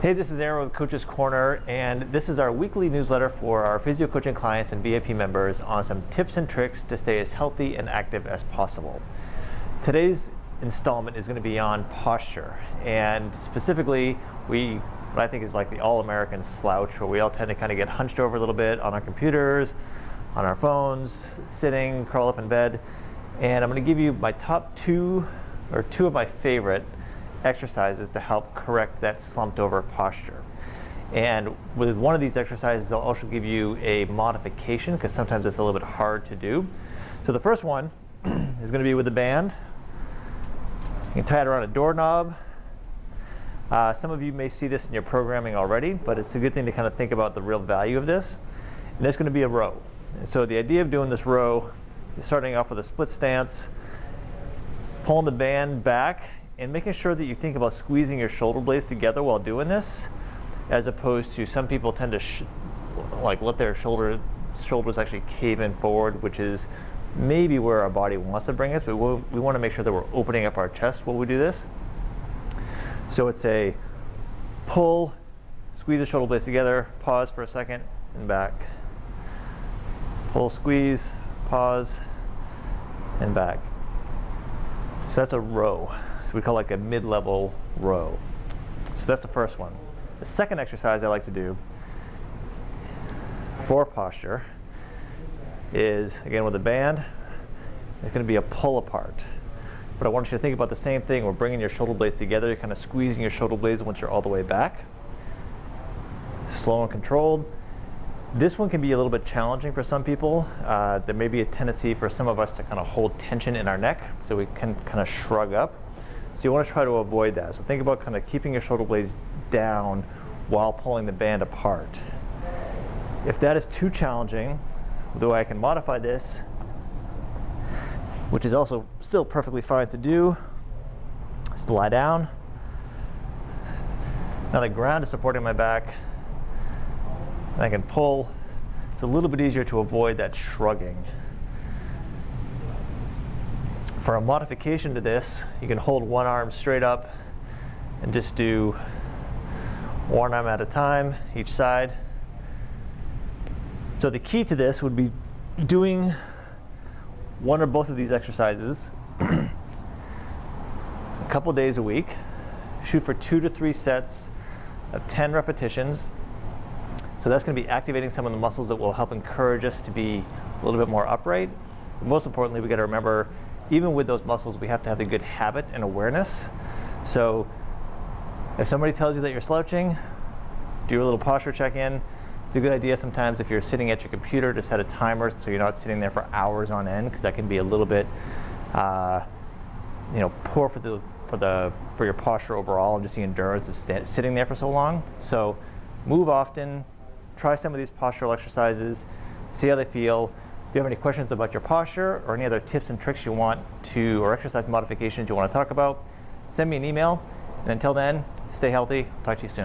Hey, this is Aaron with Coach's Corner, and this is our weekly newsletter for our physio coaching clients and VIP members on some tips and tricks to stay as healthy and active as possible. Today's installment is going to be on posture, and specifically what I think is like the all-American slouch, where we all tend to kind of get hunched over a little bit on our computers, on our phones, sitting, curl up in bed. And I'm going to give you my top two of my favorite exercises to help correct that slumped over posture. And with one of these exercises, I'll also give you a modification because sometimes it's a little bit hard to do. So the first one is going to be with a band. You can tie it around a doorknob. Some of you may see this in your programming already, but it's a good thing to kind of think about the real value of this. And it's going to be a row. And so the idea of doing this row is starting off with a split stance, pulling the band back, and making sure that you think about squeezing your shoulder blades together while doing this, as opposed to some people tend to let their shoulders actually cave in forward, which is maybe where our body wants to bring us, but we want to make sure that we're opening up our chest while we do this. So it's a pull, squeeze the shoulder blades together, pause for a second, and back. Pull, squeeze, pause, and back. So that's a row. So we call it like a mid-level row. So that's the first one. The second exercise I like to do for posture is, again with a band, it's going to be a pull apart. But I want you to think about the same thing. We're bringing your shoulder blades together. You're kind of squeezing your shoulder blades once you're all the way back. Slow and controlled. This one can be a little bit challenging for some people. There may be a tendency for some of us to kind of hold tension in our neck, so we can kind of shrug up. So you want to try to avoid that. So think about kind of keeping your shoulder blades down while pulling the band apart. If that is too challenging, the way I can modify this, which is also still perfectly fine to do, is to lie down. Now the ground is supporting my back, and I can pull. It's a little bit easier to avoid that shrugging. For a modification to this, you can hold one arm straight up and just do one arm at a time, each side. So the key to this would be doing one or both of these exercises a couple days a week. Shoot for 2 to 3 sets of 10 repetitions. So that's going to be activating some of the muscles that will help encourage us to be a little bit more upright. But most importantly, we got to remember, even with those muscles, we have to have the good habit and awareness. So if somebody tells you that you're slouching, do a little posture check-in. It's a good idea sometimes if you're sitting at your computer to set a timer so you're not sitting there for hours on end, because that can be a little bit poor for your posture overall and just the endurance of sitting there for so long. So move often, try some of these postural exercises, see how they feel. If you have any questions about your posture or any other tips and tricks you want to, or exercise modifications you want to talk about, send me an email. And until then, stay healthy. Talk to you soon.